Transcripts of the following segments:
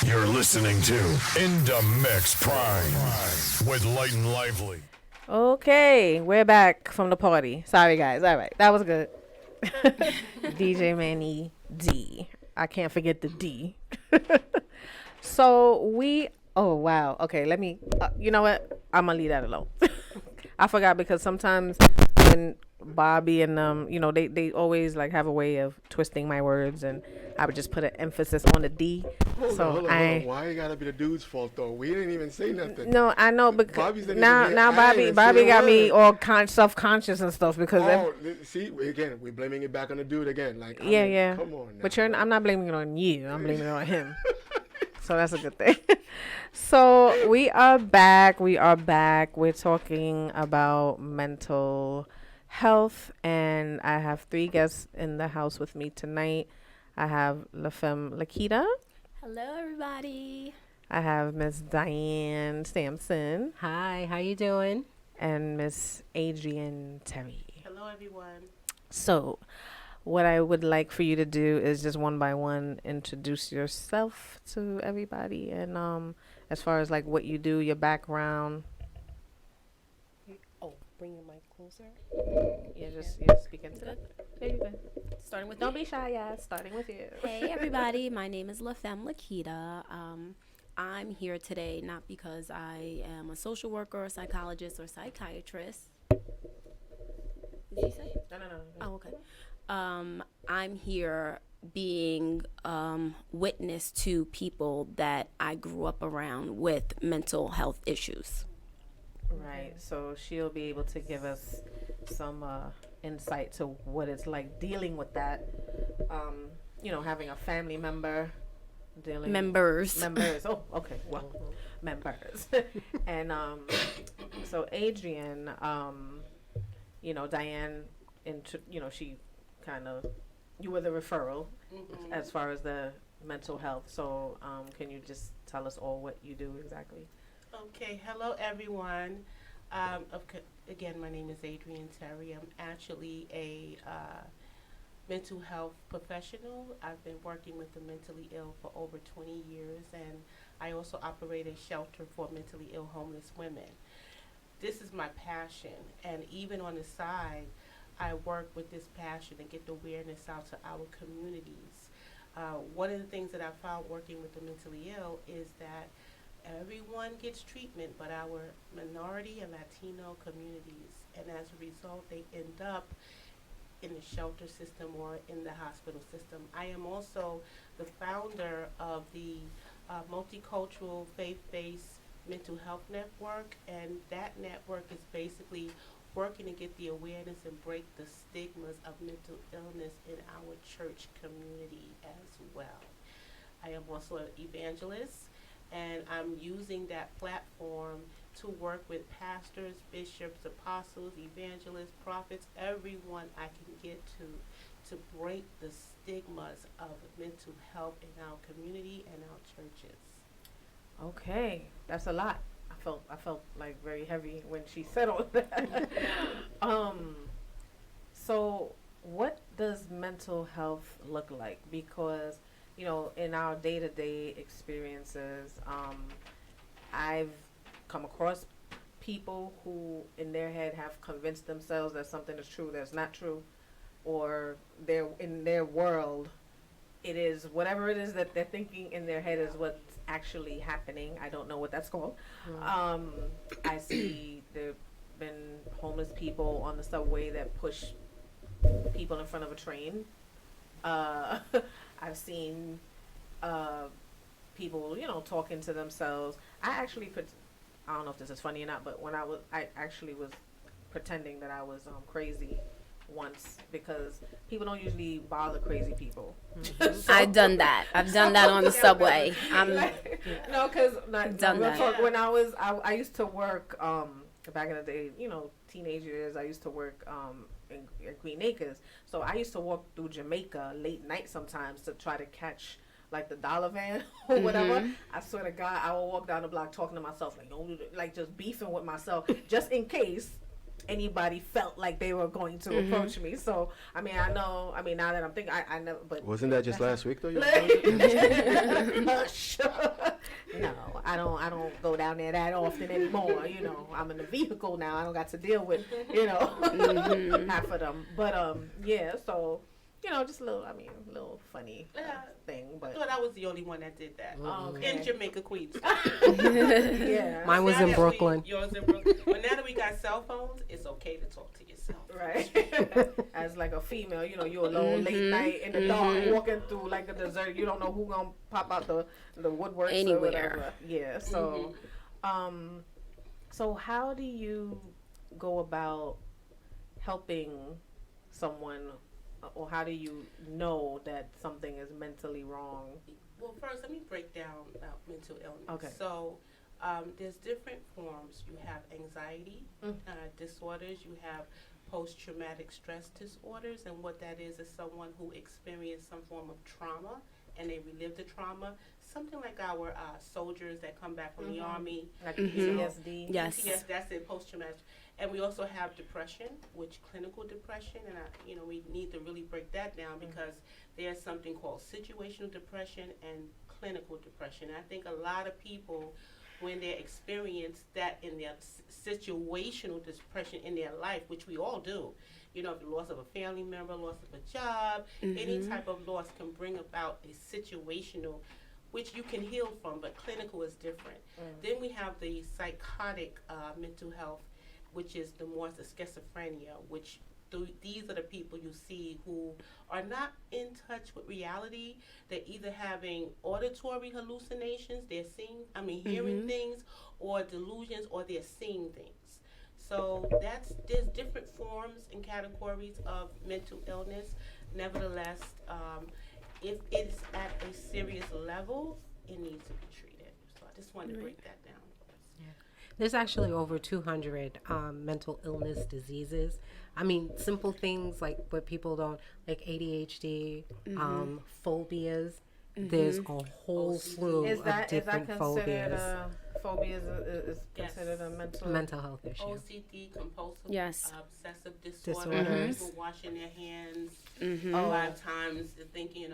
You're listening to In the Mix Prime with Light and Lively. Okay, we're back from the party. Sorry, guys. All right, that was good. DJ Manny D. I can't forget the D. So we. Oh wow. Okay, let me. You know what? I'm gonna leave that alone. I forgot because sometimes when Bobby and they always like have a way of twisting my words, and I would just put an emphasis on the D. Hold on. Why it gotta be the dude's fault though? We didn't even say nothing. No, I know because Bobby's now Bobby got me all self-conscious and stuff because see again we're blaming it back on the dude again. Like yeah. Come on. Now. But I'm not blaming it on you. I'm blaming it on him. So that's a good thing. So we are back. We're talking about mental health, and I have 3 guests in the house with me tonight. I have La Femme Lakita. Hello, everybody. I have Miss Diane Sampson. Hi, how you doing? And Miss Adrienne Terry. Hello, everyone. So, what I would like for you to do is just one by one introduce yourself to everybody, and as far as like what you do, your background. Oh, bring your mic closer. Yeah, just speak into it. There you go. Starting with Don't be shy, guys. Starting with you. Hey, everybody. My name is La Femme Lakita. I'm here today not because I am a social worker or psychologist or psychiatrist. Did you say? No. Oh, okay. I'm here being witness to people that I grew up around with mental health issues. Right. So she'll be able to give us some insight to what it's like dealing with that. Having a family member. Members. Oh, okay. Well, members. And so Adrienne, Diane, she kind of, you were the referral as far as the mental health. So can you just tell us all what you do exactly? Okay, hello, everyone. Again, my name is Adrienne Terry. I'm actually a mental health professional. I've been working with the mentally ill for over 20 years, and I also operate a shelter for mentally ill homeless women. This is my passion, and even on the side, I work with this passion and get the awareness out to our communities. One of the things that I found working with the mentally ill is that everyone gets treatment, but our minority and Latino communities, and as a result, they end up in the shelter system or in the hospital system. I am also the founder of the multicultural faith-based mental health network, and that network is basically working to get the awareness and break the stigmas of mental illness in our church community as well. I am also an evangelist, and I'm using that platform to work with pastors, bishops, apostles, evangelists, prophets, everyone I can get to break the stigmas of mental health in our community and our churches. Okay, that's a lot. I felt like very heavy when she said all that. So what does mental health look like? Because in our day-to-day experiences, I've come across people who in their head have convinced themselves that something is true that's not true, or in their world it is whatever it is that they're thinking in their head is what's actually happening. I don't know what that's called. I see there've been homeless people on the subway that push people in front of a train. I've seen people, talking to themselves. I don't know if this is funny or not, but I actually was pretending that I was crazy once, because people don't usually bother crazy people. So, I've done that on the subway. No, because done that. When I used to work back in the day, teenage years. I used to work in Green Acres, so I used to walk through Jamaica late night sometimes to try to catch like the dollar van or whatever. I swear to God, I will walk down the block talking to myself like just beefing with myself just in case anybody felt like they were going to approach me. So I mean, I know. I mean, now that I'm thinking, I never. But Wasn't that just last week though? You Hush. No, I don't go down there that often anymore. You know, I'm in the vehicle now. I don't got to deal with, you know, half of them. But yeah. So, you know, just a little. I mean, a little funny thing. I But thought I was the only one that did that. okay. In Jamaica, Queens. Yeah. Mine was Now in that Brooklyn. Yours in Brooklyn. But now that we got cell phones, it's okay to talk to yourself. Right. As like a female, you know, you're alone late night in the dark, walking through like a desert. You don't know who gonna pop out the woodworks Anywhere. or whatever. Yeah. So, so how do you go about helping someone, or how do you know that something is mentally wrong? Well, first, let me break down mental illness. Okay. So, there's different forms. You have anxiety disorders. You have post-traumatic stress disorders, and what that is someone who experienced some form of trauma and they relive the trauma. Something like our soldiers that come back from the army. Like you know, PTSD? Yes. Yes, that's it, post-traumatic. And we also have depression, which clinical depression, and we need to really break that down because there's something called situational depression and clinical depression. I think a lot of people, when they experience that in their situational depression in their life, which we all do, you know, the loss of a family member, loss of a job, any type of loss can bring about a situational, which you can heal from, but clinical is different. Then we have the psychotic mental health, which is the more the schizophrenia, which these are the people you see who are not in touch with reality. They're either having auditory hallucinations, hearing things, or delusions, or they're seeing things. So there's different forms and categories of mental illness. Nevertheless, if it's at a serious level, it needs to be treated. So I just wanted to break that down. There's actually over 200 mental illness diseases. I mean, simple things like what people don't, like ADHD, phobias. There's a whole slew Is of that different considered phobias. phobias is Yes. considered a Mental health issue. OCD, compulsive Yes. obsessive disorder, Disorders. people washing their hands Oh. 5 times, thinking,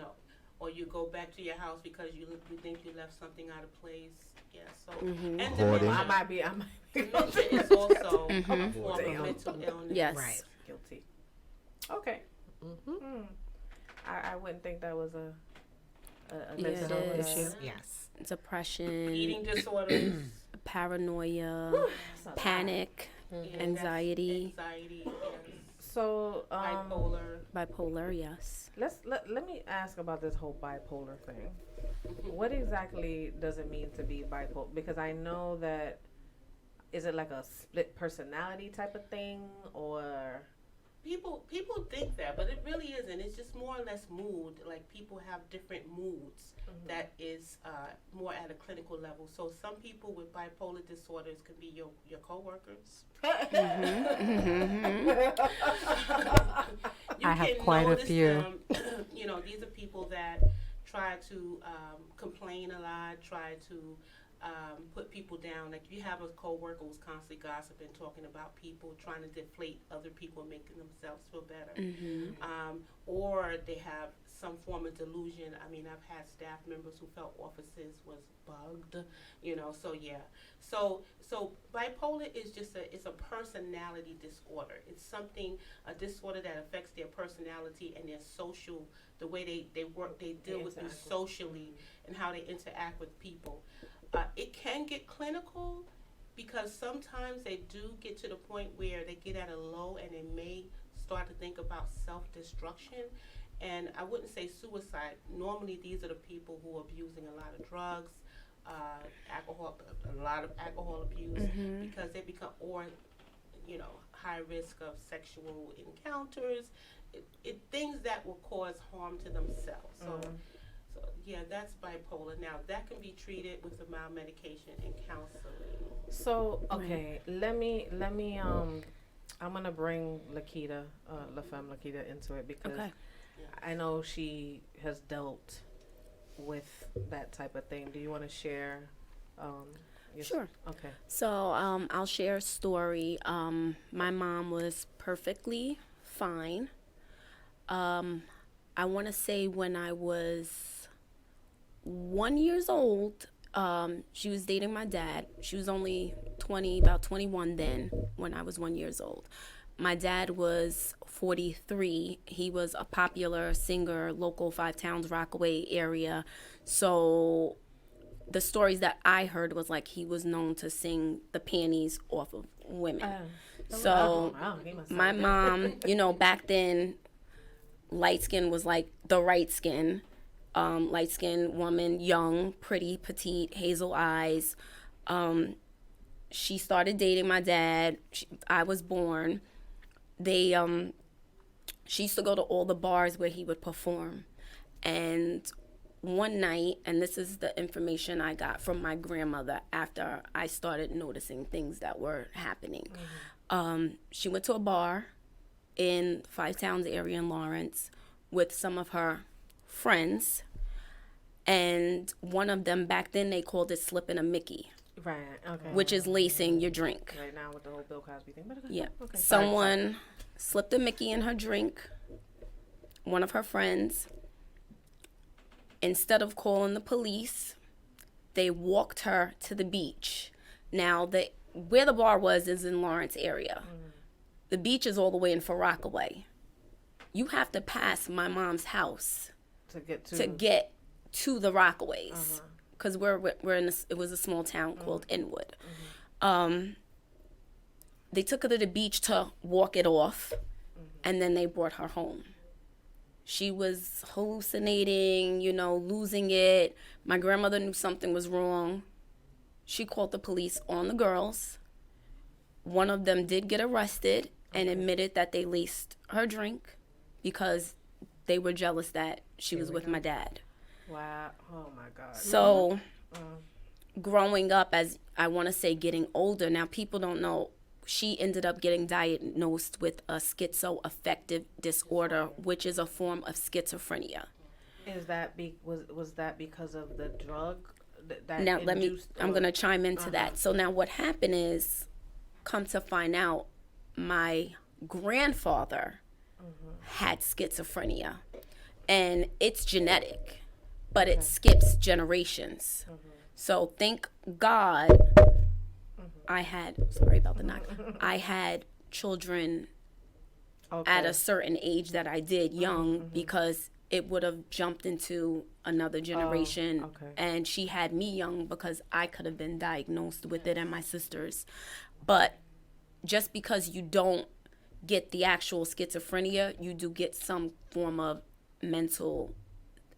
or you go back to your house because you think you left something out of place. Yeah, so and Hoarding. dementia. I might be Dementia is also a form of Damn. mental illness. Yes. Right. guilty. Okay. I wouldn't think that was a Yeah, mental it health is. issue. Yes. Depression, Eating disorders, paranoia, panic, yeah, anxiety, that's anxiety, yes. So Bipolar. bipolar, yes. let me ask about this whole bipolar thing. What exactly does it mean to be bipolar? Because I know that, is it like a split personality type of thing, or People think that, but it really isn't. It's just more or less mood. Like people have different moods that is more at a clinical level. So some people with bipolar disorders can be your coworkers. You I have can quite a notice few. them, these are people that try to complain a lot, try to put people down. Like you have a coworker who's constantly gossiping, talking about people, trying to deflate other people, making themselves feel better. Or they have some form of delusion. I mean, I've had staff members who felt offices was bugged, so yeah. So bipolar is just it's a personality disorder. It's a disorder that affects their personality and their social, the way they work, they deal with you socially and how they interact with people. It can get clinical because sometimes they do get to the point where they get at a low and they may start to think about self-destruction. And I wouldn't say suicide. Normally, these are the people who are abusing a lot of drugs, alcohol, a lot of alcohol abuse, because they become, high risk of sexual encounters, things that will cause harm to themselves. So yeah, that's bipolar. Now that can be treated with a mild medication and counseling. So okay, let me I'm gonna bring Lakita, La Femme Lakita into it because I know she has dealt with that type of thing. Do you want to share Yes. Sure. Okay. So I'll share a story. My mom was perfectly fine. I want to say when I was 1 years old, she was dating my dad. She was only 20, about 21 then when I was 1 years old. My dad was 43. He was a popular singer, local Five Towns, Rockaway area. So the stories that I heard was like he was known to sing the panties off of women. So Wow, he must my sound good. mom, back then, light skin was like the right skin. Light skinned woman, young, pretty, petite, hazel eyes. She started dating my dad. I was born. They she used to go to all the bars where he would perform. And one night, and this is the information I got from my grandmother after I started noticing things that were happening. She went to a bar in Five Towns area in Lawrence with some of her friends, and one of them, back then they called it slipping a Mickey, Right. Okay. which is lacing your drink. Right now with the whole Bill Cosby thing. But okay. Yeah. Okay. Someone slipped a Mickey in her drink, one of her friends. Instead of calling the police, they walked her to the beach. Now, where the bar was is in Lawrence area. The beach is all the way in Far Rockaway. You have to pass my mom's house to get to the Rockaways, because we're in it was a small town called Inwood. They took her to the beach to walk it off, and then they brought her home. She was hallucinating, losing it. My grandmother knew something was wrong. She called the police on the girls. One of them did get arrested and admitted that they laced her drink because they were jealous that she was with my dad. Wow. Oh my God. So growing up, as I want to say getting older, now people don't know, she ended up getting diagnosed with a schizoaffective disorder, which is a form of schizophrenia. Is that was that because of the drug that Now I'm going to to chime into that. So now what happened is, come to find out, my grandfather had schizophrenia, and it's genetic, but it skips generations. So thank God sorry about the knock, I had children at a certain age that I did young, because it would have jumped into another generation. And she had me young because I could have been diagnosed with it, and my sisters. But just because you don't get the actual schizophrenia, you do get some form of mental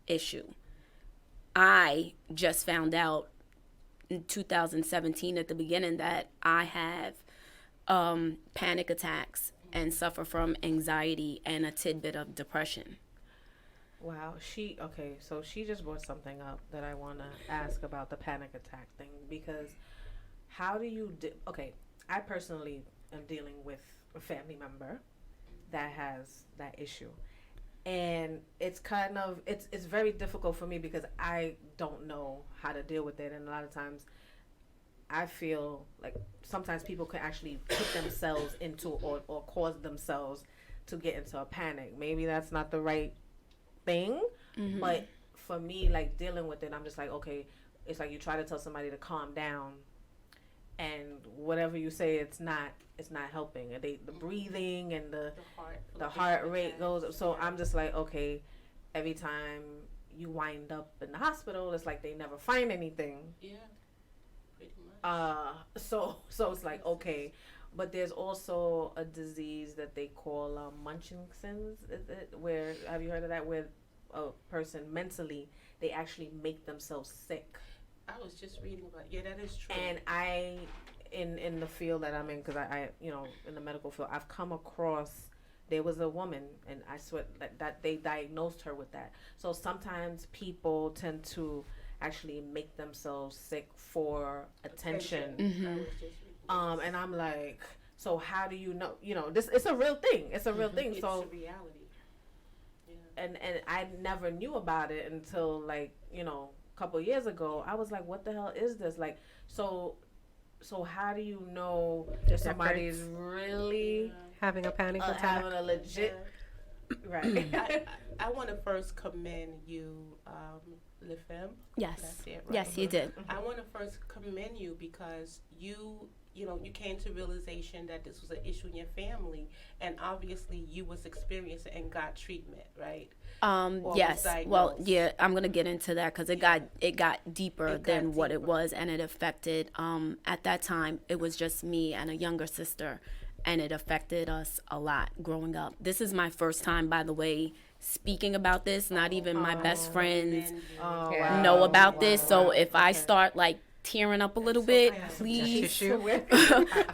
issue. I just found out in 2017 at the beginning that I have panic attacks and suffer from anxiety and a tidbit of depression. Wow. So she just brought something up that I want to ask about the panic attack thing, because how do you I personally am dealing with a family member that has that issue, and it's kind of it's very difficult for me because I don't know how to deal with it, and a lot of times I feel like sometimes people can actually put themselves into or cause themselves to get into a panic. Maybe that's not the right thing, but for me, like, dealing with it, I'm just like, okay, it's like you try to tell somebody to calm down, and whatever you say, it's not helping. And the breathing and the heart rate goes up. So I'm just like, okay, every time you wind up in the hospital, it's like they never find anything. Yeah, pretty much. So it's like, okay, but there's also a disease that they call Munchausen's. Where, have you heard of that? Where a person mentally, they actually make themselves sick. I was just reading about. Yeah, that is true. And in the field that I'm in, because I in the medical field, I've come across, there was a woman, and I swear that they diagnosed her with that. So sometimes people tend to actually make themselves sick for attention. I was just reading. And I'm like, so how do you know? This, it's a real thing. It's a real thing. It's So a reality. Yeah. and I never knew about it until, like, a couple years ago. I was like, what the hell is this? Like, so So how do you know if somebody is really Having a panic attack. having a legit right? I want to first commend you, Lefem. Yes. That's it, right? Yes, you did. I want to first commend you because you came to realization that this was an issue in your family, and obviously you was experiencing and got treatment, right? Or Yes. was Well, diagnosed. yeah, I'm gonna get into that because it got deeper It got than what it deeper. was, and it affected. At that time, it was just me and a younger sister, and it affected us a lot growing up. This is my first time, by the way, speaking about this. Not even my best friends And Oh, Yeah. know about this. So wow. if I Okay. start like tearing up a little bit, I have some please tissue.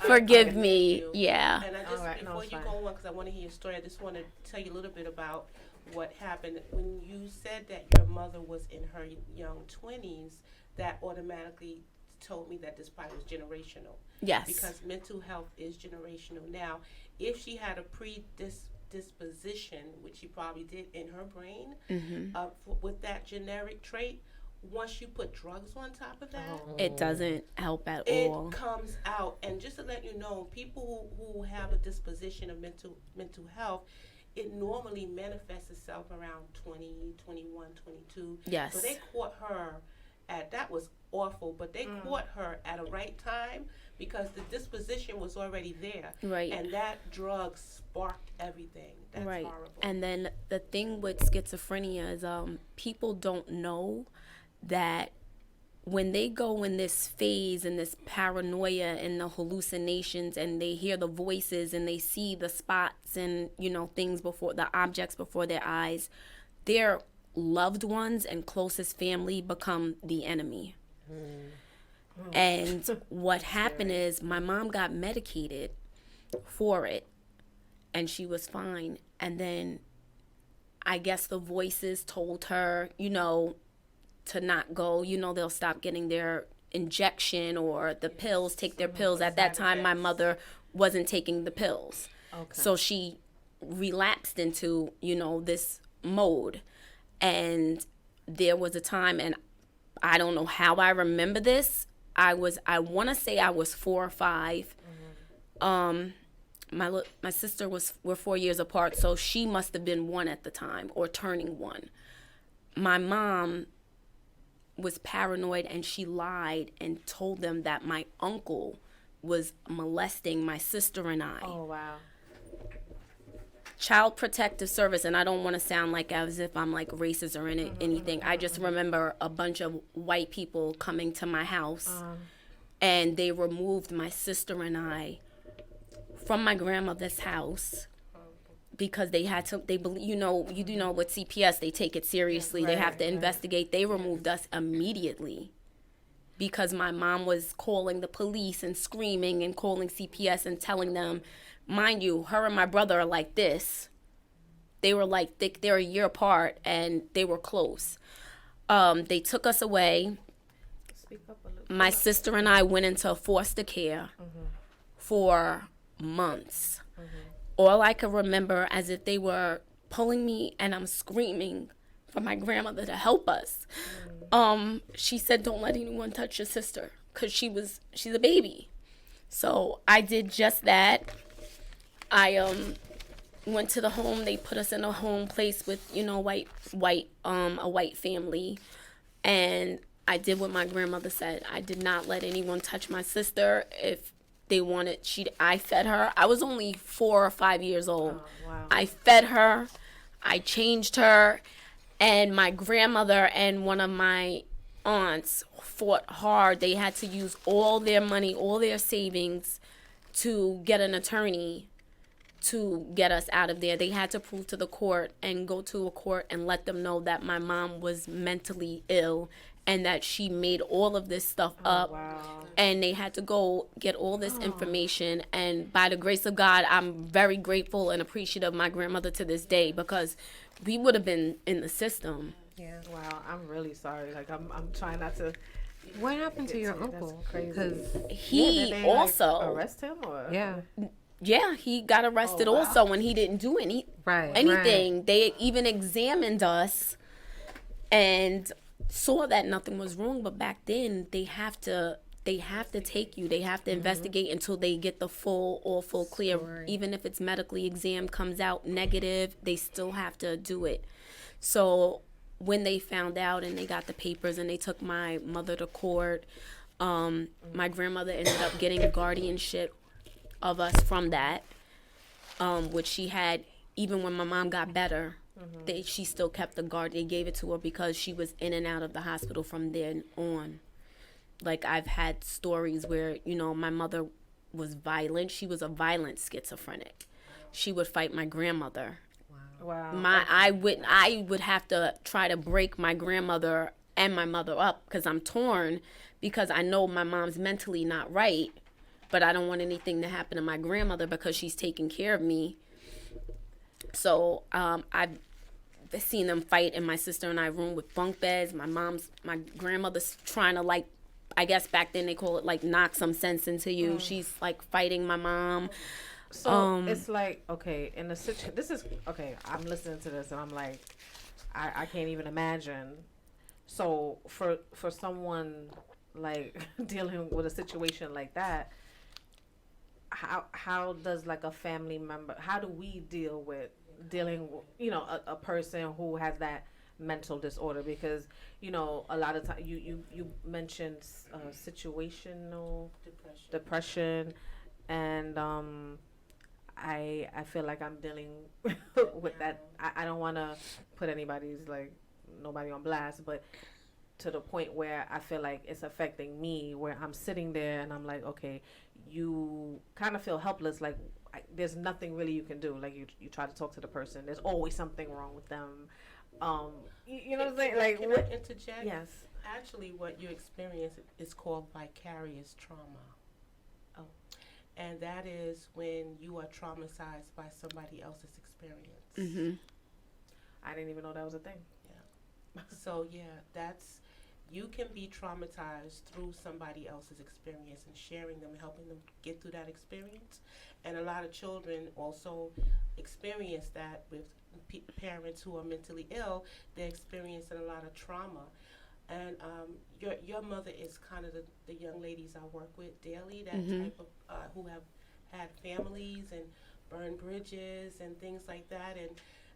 forgive me. Yeah. And I just, All right, no, before it's you fine. go on, because I want to hear your story, I just want to tell you a little bit about what happened. When you said that your mother was in her young 20s, that automatically told me that this probably was generational. Yes. Because mental health is generational. Now, if she had a predisposition, which she probably did in her brain, with that generic trait, once you put drugs on top of that, It doesn't help at it all. comes out. And just to let you know, people who have a disposition of mental health, it normally manifests itself around 20, 21, 22. Yes. So they caught her that was awful, but they caught her at a right time because the disposition was already there. Right. And that drug sparked everything. That's Right. horrible. And then the thing with schizophrenia is people don't know that when they go in this phase and this paranoia and the hallucinations and they hear the voices and they see the spots and things before the objects before their eyes, their loved ones and closest family become the enemy. And what happened is my mom got medicated for it and she was fine. And then I guess the voices told her, to not go. They'll stop getting their injection or the pills, take their pills. At that time, my mother wasn't taking the pills. Okay. So she relapsed into, this mode. And there was a time, and I don't know how I remember this. I want to say I was 4 or 5. My sister we're 4 years apart, so she must have been 1 at the time or turning 1. My mom was paranoid and she lied and told them that my uncle was molesting my sister and I. Oh wow. Child Protective Service, and I don't want to sound like as if I'm like racist or anything. I just remember a bunch of white people coming to my house and they removed my sister and I from my grandmother's house because they had to, you do know with CPS, they take it seriously. They have to investigate. They removed us immediately because my mom was calling the police and screaming and calling CPS and telling them, mind you, her and my brother are like this. They were like, they're a year apart and they were close. They took us away. Speak up a little. My sister and I went into foster care for months. All I could remember as if they were pulling me and I'm screaming for my grandmother to help us. She said, don't let anyone touch your sister because she's a baby. So I did just that. I went to the home. They put us in a home place with, a white family. And I did what my grandmother said. I did not let anyone touch my sister. If they wanted, I fed her. I was only 4 or 5 years old. Oh, wow. I fed her. I changed her. And my grandmother and one of my aunts fought hard. They had to use all their money, all their savings to get an attorney to get us out of there. They had to prove to the court and go to a court and let them know that my mom was mentally ill and that she made all of this stuff up. Wow. And they had to go get all this information. And by the grace of God, I'm very grateful and appreciative of my grandmother to this day because we would have been in the system. Yeah. Wow. I'm really sorry. Like I'm trying not to. What happened to your That's uncle? crazy. Because He Did they, also, arrest him or? yeah, he got arrested wow. also when he didn't do anything. Right. They even examined us and saw that nothing was wrong. But back then, they have to they have to take you. They have to investigate until they get the full clear. Story. Even if it's medically exam comes out negative, they still have to do it. So when they found out and they got the papers and they took my mother to court, my grandmother ended up getting guardianship of us from that, which she had even when my mom got better. She still kept the guard. They gave it to her because she was in and out of the hospital from then on. Like, I've had stories where, you know, my mother was violent. She was a violent schizophrenic. She would fight my grandmother. Wow. I would have to try to break my grandmother and my mother up because I'm torn, because I know my mom's mentally not right, but I don't want anything to happen to my grandmother because she's taking care of me. So I've seen them fight in my sister and I room with bunk beds. My grandmother's trying to, like, I guess back then they call it, like, knock some sense into you. She's like fighting my mom. So it's like, okay, in the this is okay. I'm listening to this and I'm like, I can't even imagine. So for someone like dealing with a situation like that, how does, like, a family member? How do we deal with dealing with, you know, a person who has that mental disorder? Because, you know, a lot of time you mentioned situational depression, and I feel like I'm dealing with that. I don't want to put nobody on blast, but to the point where I feel like it's affecting me, where I'm sitting there and I'm like, okay, you kind of feel helpless, like there's nothing really you can do. Like, you try to talk to the person, there's always something wrong with them. You know what I'm saying? Like, can I interject? Yes. Actually, what you experience is called vicarious trauma. Oh. And that is when you are traumatized by somebody else's experience. Mm-hmm. I didn't even know that was a thing. Yeah. So, yeah, you can be traumatized through somebody else's experience and sharing them, helping them get through that experience. And a lot of children also experience that with parents who are mentally ill. They're experiencing a lot of trauma. And your mother is kind of the young ladies I work with daily, that type of who have had families and burned bridges and things like that. And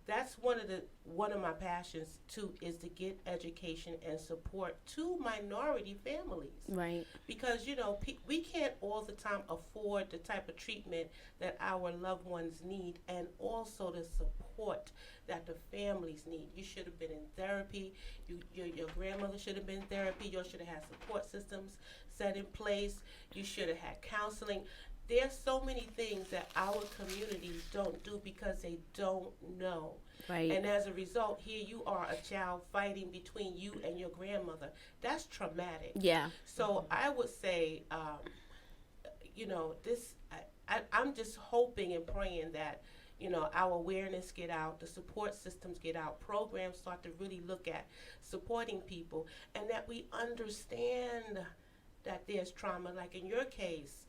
that's one of my passions too, is to get education and support to minority families. Right. Because, you know, we can't all the time afford the type of treatment that our loved ones need, and also the support that the families need. You should have been in therapy. Your grandmother should have been in therapy. You should have had support systems set in place. You should have had counseling. There's so many things that our communities don't do because they don't know. Right. And as a result, here you are, a child fighting between you and your grandmother. That's traumatic. Yeah. So I would say, you know, I'm just hoping and praying that, you know, our awareness get out, the support systems get out, programs start to really look at supporting people, and that we understand that there's trauma. Like in your case,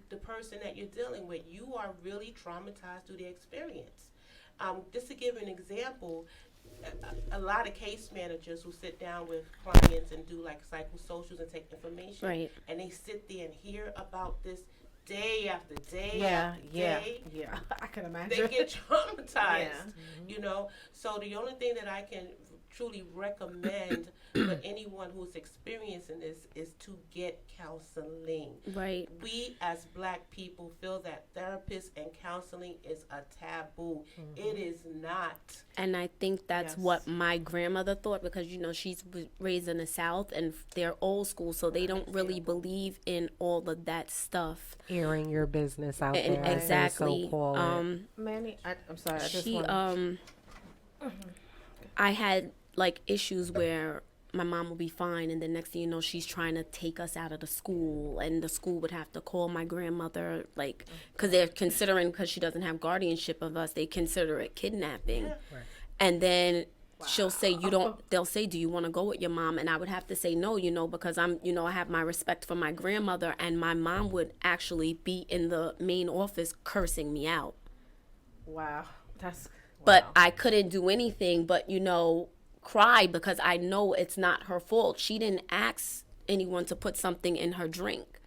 the person that you're dealing with, you are really traumatized through the experience. Just to give an example, a lot of case managers who sit down with clients and do like psychosocials and take information, Right. and they sit there and hear about this day after day Yeah. I can imagine. they get traumatized, Yeah. you know. So the only thing that I can truly recommend for anyone who's experiencing this is to get counseling. Right. We as Black people feel that therapists and counseling is a taboo. It is not. And I think that's Yes. what my grandmother thought, because, you know, she's raised in the South and they're old school, so they don't really believe in all of that stuff. Airing your business out And there. as they exactly. so call it. Manny, I'm sorry. I just She want. I had like issues where my mom would be fine, and the next thing you know, she's trying to take us out of the school, and the school would have to call my grandmother, like, because they're considering, because she doesn't have guardianship of us, they consider it kidnapping. Right. And then she'll say, they'll say, do you want to go with your mom? And I would have to say no, you know, because I have my respect for my grandmother, and my mom would actually be in the main office cursing me out. Wow. That's. But wow. I couldn't do anything but, cry, because I know it's not her fault. She didn't ask anyone to put something in her drink.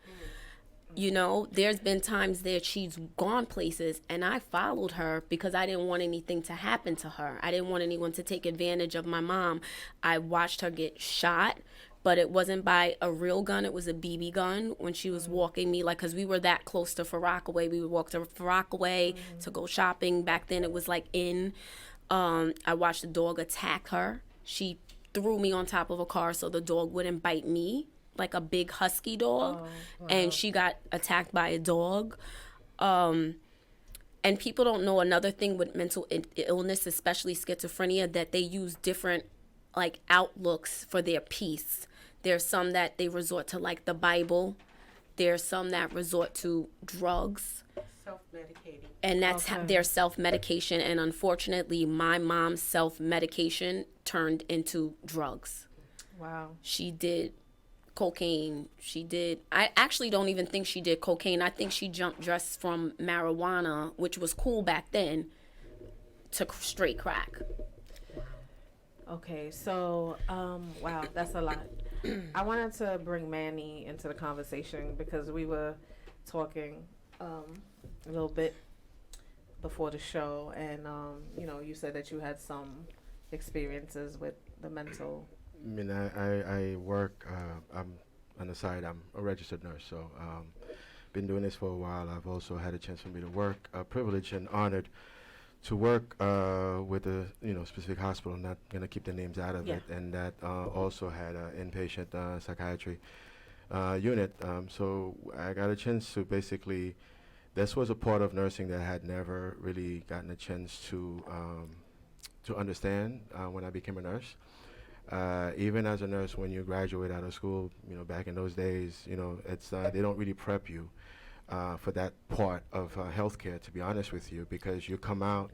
You know, there's been times that she's gone places and I followed her because I didn't want anything to happen to her. I didn't want anyone to take advantage of my mom. I watched her get shot, but it wasn't by a real gun. It was a BB gun when she was walking me, like, because we were that close to Rockaway. We would walk to Rockaway to go shopping. Back then it was like in. I watched the dog attack her. She threw me on top of a car so the dog wouldn't bite me, like a big husky dog. And she got attacked by a dog. And people don't know another thing with mental illness, especially schizophrenia, that they use different like outlooks for their peace. There's some that they resort to, like the Bible. There's some that resort to drugs. Self-medicating. And that's their self-medication. And unfortunately, my mom's self-medication turned into drugs. Wow. She did cocaine. I actually don't even think she did cocaine. I think she jumped just from marijuana, which was cool back then, to straight crack. Okay, so wow, that's a lot. I wanted to bring Manny into the conversation because we were talking a little bit before the show, and you know, you said that you had some experiences with the mental. I mean, I work. I'm on the side. I'm a registered nurse, so been doing this for a while. I've also had a chance for me to work. Privileged and honored to work with a specific hospital. I'm not gonna keep the names out of it, and that also had an inpatient psychiatry unit. So I got a chance to basically. This was a part of nursing that I had never really gotten a chance to understand when I became a nurse. Even as a nurse, when you graduate out of school, back in those days, it's they don't really prep you for that part of healthcare, to be honest with you, because you come out,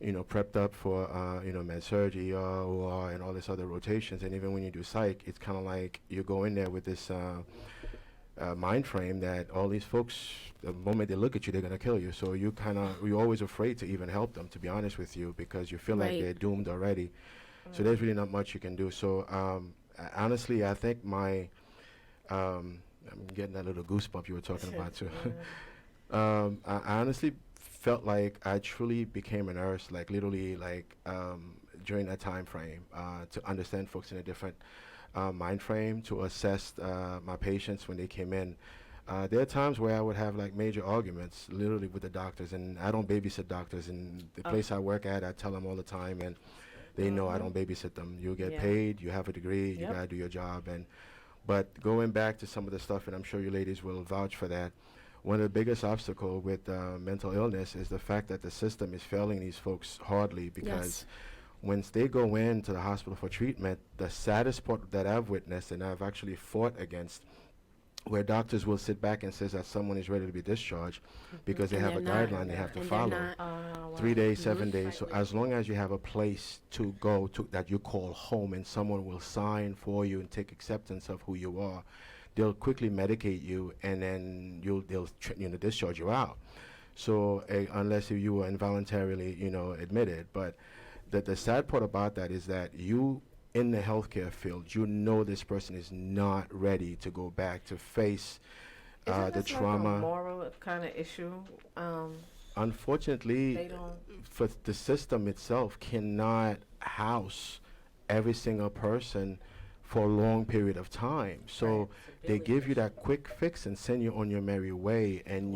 prepped up for, med surg, OR, and all this other rotations. And even when you do psych, it's kind of like you go in there with this mind frame that all these folks, the moment they look at you, they're going to kill you. So you're always afraid to even help them, to be honest with you, because you feel like they're doomed already. So there's really not much you can do. So honestly, I think I'm getting that little goosebump you were talking about too. I honestly felt like I truly became a nurse, like literally, like during that time frame, to understand folks in a different mind frame, to assess my patients when they came in. There are times where I would have like major arguments, literally with the doctors, and I don't babysit doctors. And the place I work at, I tell them all the time, and they know I don't babysit them. You get paid, you have a degree, you gotta do your job. But going back to some of the stuff, and I'm sure you ladies will vouch for that, one of the biggest obstacles with mental illness is the fact that the system is failing these folks hardly, because once they go into the hospital for treatment, the saddest part that I've witnessed, and I've actually fought against, where doctors will sit back and says that someone is ready to be discharged because they have a guideline they have to follow. 3 days, 7 days. So as long as you have a place to go to that you call home, and someone will sign for you and take acceptance of who you are, they'll quickly medicate you, and then they'll discharge you out. So unless you were involuntarily admitted. But the sad part about that is that you, in the healthcare field, this person is not ready to go back to face the trauma. Like a moral kind of issue. Unfortunately, for the system itself cannot house every single person for a long period of time. So they give you that quick fix and send you on your merry way, and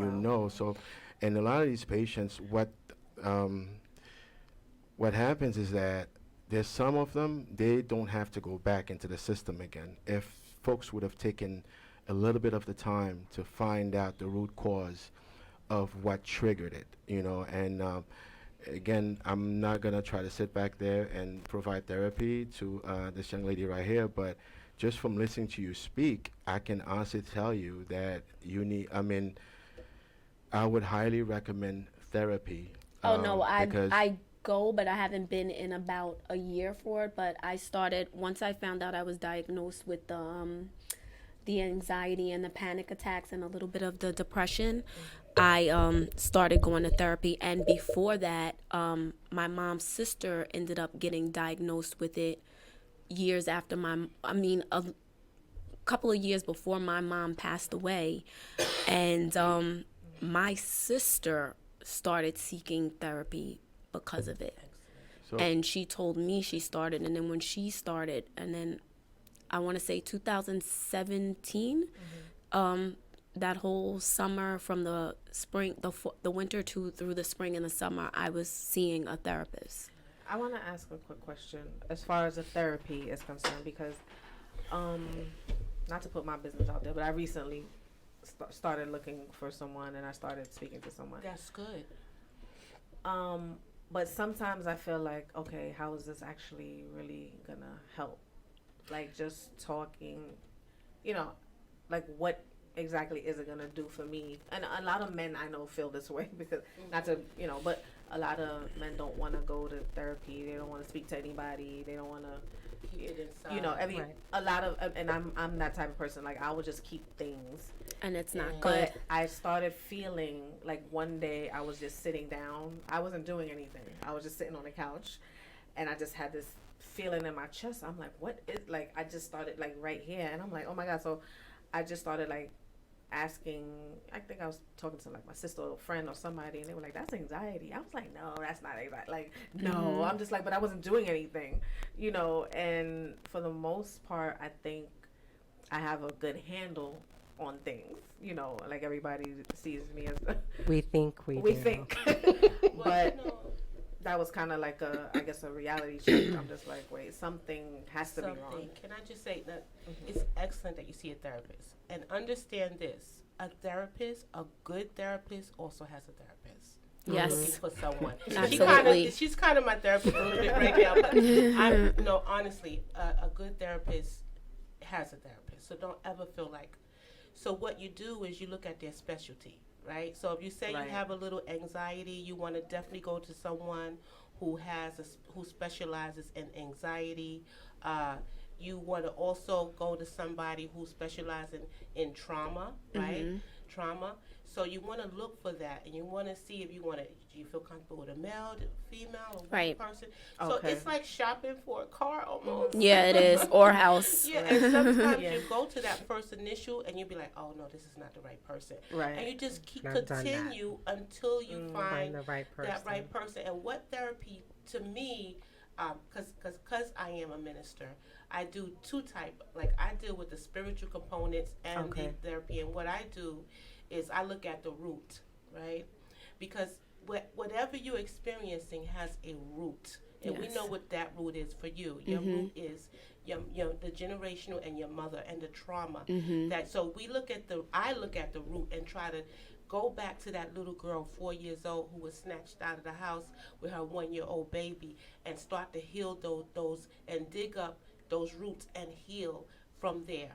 So, and a lot of these patients, what happens is that there's some of them, they don't have to go back into the system again. If folks would have taken a little bit of the time to find out the root cause of what triggered it, and again, I'm not gonna try to sit back there and provide therapy to this young lady right here, but just from listening to you speak, I can honestly tell you that I would highly recommend therapy. I go, but I haven't been in about a year for it. But I started once I found out I was diagnosed with the anxiety and the panic attacks and a little bit of the depression. I started going to therapy, and before that, my mom's sister ended up getting diagnosed with it years after couple of years before my mom passed away, and my sister started seeking therapy because of it. So And she told me she started, and then when she started, and then I want to say 2017, that whole summer from the spring, the winter to through the spring and the summer, I was seeing a therapist. I want to ask a quick question as far as the therapy is concerned, because, not to put my business out there, but I recently started looking for someone, and I started speaking to someone. That's good. But sometimes I feel like, okay, how is this actually really gonna help? Like, just talking, like, what exactly is it gonna do for me? And a lot of men I know feel this way because not to, but a lot of men don't want to go to therapy. They don't want to speak to anybody. They don't want to, Keep it inside. every Right. a lot of, and I'm that type of person. Like, I would just keep things. And it's not Yeah. good. But I started feeling like one day I was just sitting down. I wasn't doing anything. I was just sitting on the couch, and I just had this feeling in my chest. I'm like, what is, like, I just started like right here, and I'm like, oh my God. So I just started like asking, I think I was talking to like my sister or a friend or somebody, and they were like, that's anxiety. I was like, no, that's not anxiety. Like, no. I'm just like, but I wasn't doing anything, and for the most part, I think I have a good handle on things, like everybody sees me as We think we we do. think. Well, But that was kind of like I guess a reality check. I'm just like, wait, something has to be wrong. Can I just say that it's excellent that you see a therapist, and understand this: a good therapist, also has a therapist. Yes. Looking for someone. Absolutely. She's kind of my therapist a little bit right now. But no, honestly, a good therapist has a therapist. So don't ever feel like. So what you do is you look at their specialty, right? So if you say Right. you have a little anxiety, you want to definitely go to someone who who specializes in anxiety. You want to also go to somebody who specializes in trauma, right? Trauma. So you want to look for that, and you want to see if do you feel comfortable with a male, female, or white Right. person. So Okay. it's like shopping for a car almost. Yeah, it is. Or house. Yeah, and sometimes Yeah. you go to that first initial and you'll be like, oh no, this is not the right person. Right. And you just I've done that. continue until you Find find the right person. that right person. And what therapy, to me, because I am a minister, I do two type. Like, I deal with the spiritual components and Okay. the therapy. And what I do is I look at the root, right? Because whatever you're experiencing has a root. And we Yes. know what that root is for you. Your root is the generational and your mother and the trauma. That so I look at the root and try to go back to that little girl 4 years old who was snatched out of the house with her 1-year-old baby and start to heal those and dig up those roots and heal from there.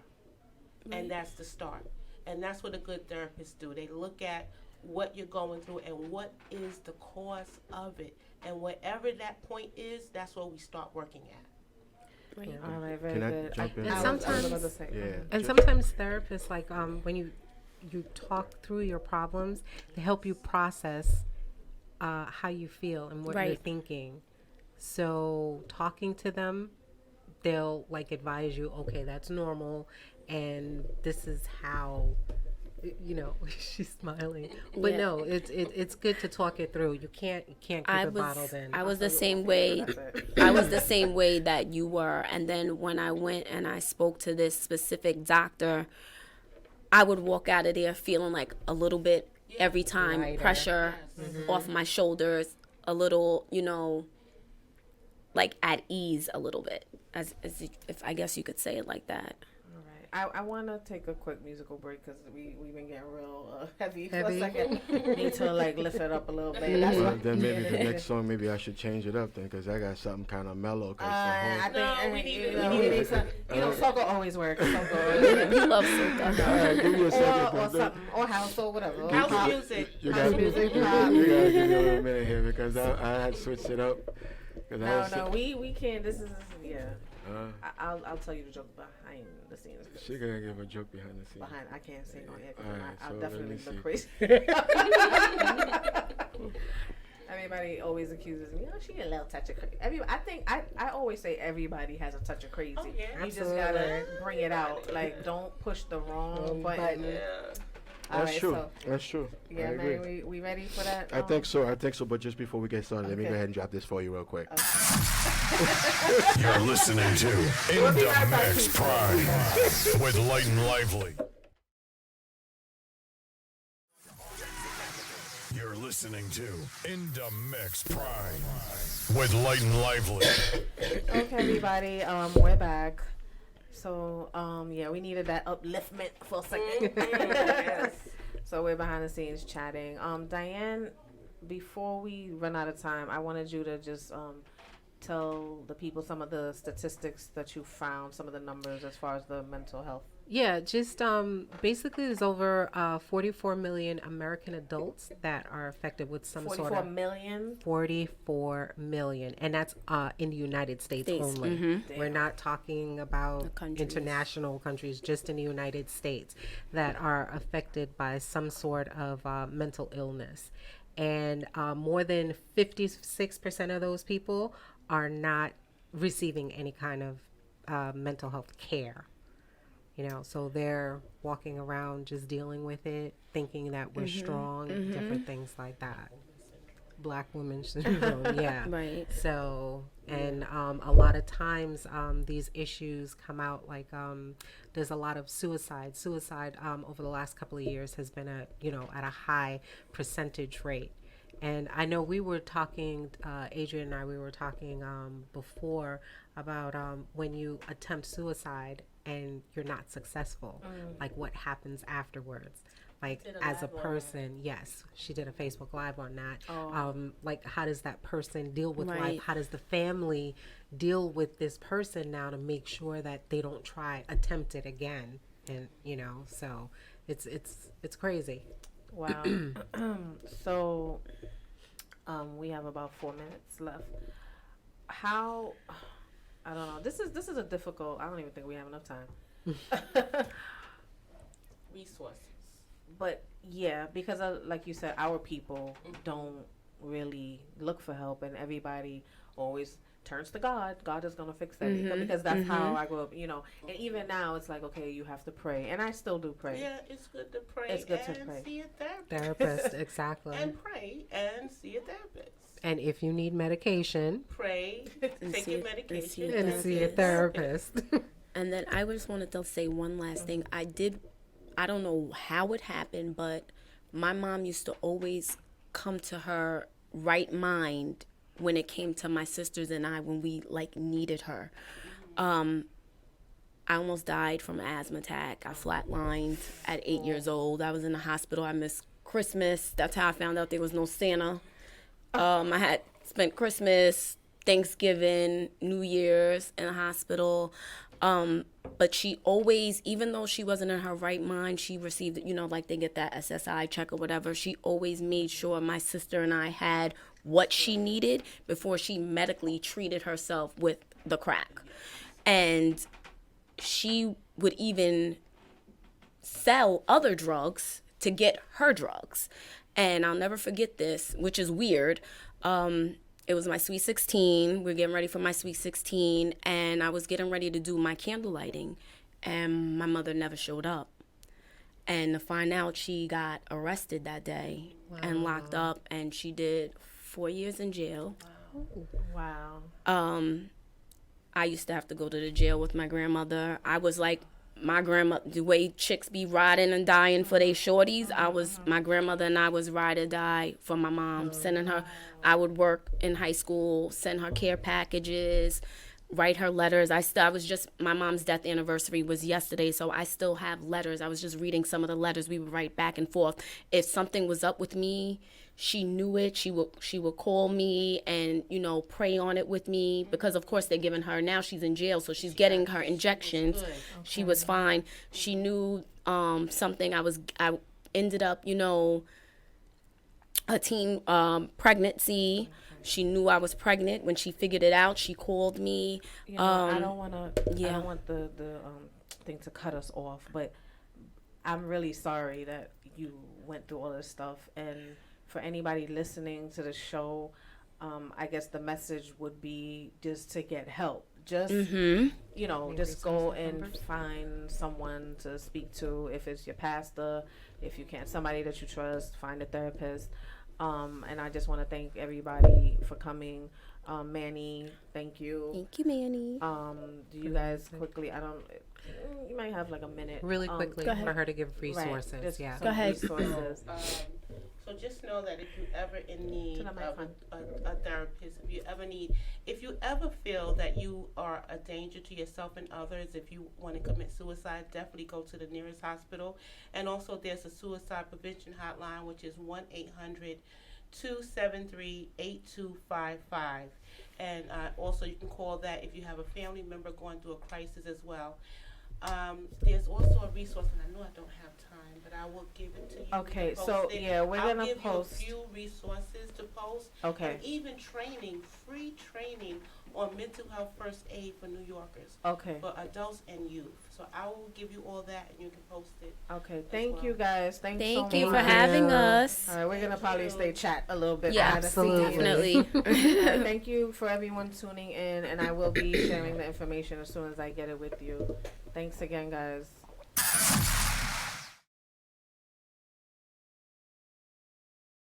And that's the start. And that's what a good therapist do. They look at what you're going through and what is the cause of it. And whatever that point is, that's what we start working at. Right. All right, very Can I good. jump in? I was Sometimes- about to say, yeah. And ju- sometimes therapists, like when you talk through your problems, they help you process how you feel and what you're Right. thinking. So talking to them, they'll like advise you, okay, that's normal, and this is how. She's smiling, but Yeah. no, it's good to talk it through. You can't keep it bottled in. I was the same way. I was the same way that you were. And then when I went and I spoke to this specific doctor, I would walk out of there feeling like a little bit every time Lighter. pressure off my shoulders, a little, like at ease a little bit, as if I guess you could say it like that. All right. I want to take a quick musical break because we've been getting real heavy for Heavy. a second. Need to like lift it up a little bit. That's Well, why- then maybe the next song, maybe I should change it up then, because I got something kind of mellow. I think No, we need some, soca always works. You love All soca. right, give me a second. or something, or house, or whatever. House Pop. music. You House got music, you pop. gotta give me a minute here because I had switched it up. 'Cause I was No, we can't. This is Uh, I'll tell you the joke behind the scenes. 'Cause she gonna give a joke behind the scenes. I can't say on air 'cause Alright, I'll so definitely let me look see. crazy. Everybody always accuses me. Oh, she a little touch of crazy. I always say everybody has a touch of crazy. Oh, yeah. You just gotta bring it out. Like, don't push the wrong button. Yeah. All That's right, true. so That's true. yeah, I agree. man, we ready for that? I think so. I think so. But just before we get started, let me go Okay. ahead and drop this for you real quick. You're listening to In the Mix Prime with Light and Lively. You're listening to In the Mix Prime with Light and Lively. Okay, everybody, we're back. So, yeah, we needed that upliftment for a second. So we're behind the scenes chatting. Diane, before we run out of time, I wanted you to just tell the people some of the statistics that you found, some of the numbers as far as the mental health. Yeah, just basically there's over 44 million American adults that are affected with some sort 44 of million? 44 million, and that's in the United States only. Mm-hmm. We're not talking about countries. international countries, just in the United States that are affected by some sort of mental illness. And more than 56% of those people are not receiving any kind of mental health care. You know, so they're walking around just dealing with it, thinking that we're strong, different things like that. Black women syndrome, yeah. Right. So, and a lot of times these issues come out like there's a lot of suicide. Suicide over the last couple of years has been at a high percentage rate. And I know we were talking, Adrian and I, we were talking before about when you attempt suicide and you're not successful, like what happens afterwards. Like as a person, yes, she did a Facebook Live on that. Like how does that person deal with Right. life? How does the family deal with this person now to make sure that they don't attempt it again? And so it's crazy. Wow. So, we have about 4 minutes left. How? I don't know. This is a difficult. I don't even think we have enough time. Resources. But yeah, because like you said, our people don't really look for help, and everybody always turns to God. God is gonna fix that because that's how I grew up. And even now, it's like, okay, you have to pray, and I still do pray. Yeah, it's good to pray. It's good to and pray. see a therapist. Therapist, exactly. And pray and see a therapist. And if you need medication, Pray, take your medication, and see a therapist. And then I just wanted to say one last thing. I don't know how it happened, but my mom used to always come to her right mind when it came to my sisters and I when we needed her. I almost died from an asthma attack. I flatlined at 8 years old. I was in the hospital. I missed Christmas. That's how I found out there was no Santa. I had spent Christmas, Thanksgiving, New Year's in the hospital. But she always, even though she wasn't in her right mind, she received, like they get that SSI check or whatever. She always made sure my sister and I had what she needed before she medically treated herself with the crack. And she would even sell other drugs to get her drugs. And I'll never forget this, which is weird. It was my Sweet 16. We're getting ready for my Sweet 16. And I was getting ready to do my candle lighting. And my mother never showed up. And to find out, she got arrested that day and locked up. And she did 4 years in jail. Wow. I used to have to go to the jail with my grandmother. I was like my grandma, the way chicks be riding and dying for their shorties, my grandmother and I was ride or die for my mom, sending her. I would work in high school, send her care packages, write her letters. My mom's death anniversary was yesterday, so I still have letters. I was just reading some of the letters we would write back and forth. If something was up with me, she knew it. She would call me and, pray on it with me because, of course, they're giving her, now she's in jail, so she's getting her injections. Okay. She was fine. She knew something. I ended up, a teen pregnancy. She knew I was pregnant. When she figured it out, she called me. I don't want the thing to cut us off, but I'm really sorry that you went through all this stuff. And for anybody listening to the show, I guess the message would be just to get help. Just you know, Any just go resource and numbers? find someone to speak to. If it's your pastor, if you can't, somebody that you trust, find a therapist. And I just want to thank everybody for coming. Manny, thank you. Thank you, Manny. Do you guys quickly? I don't. You might have like a minute. Really quickly go ahead. for her to give Right, resources. just Yeah. some Go ahead. Resources. So just know that if you ever in need Turn of on my phone. a therapist, if you ever feel that you are a danger to yourself and others, if you want to commit suicide, definitely go to the nearest hospital. And also there's a suicide prevention hotline, which is 1-800-273-8255. And also you can call that if you have a family member going through a crisis as well. There's also a resource, and I know I don't have time, but I will give it to you. Okay, to post so, it. yeah, we're I'll gonna give post- you a few resources to post. Okay. And even training, free training on mental health first aid for New Yorkers, Okay. for adults and youth. So I will give you all that, and you can post it. Okay. Thank well. you guys. Thanks so Thank you much. for having you. us. All right, we're gonna Thank probably you. stay chat a little bit. Yeah, behind the scenes. absolutely. Definitely. Thank you for everyone tuning in, and I will be sharing the information as soon as I get it with you. Thanks again, guys.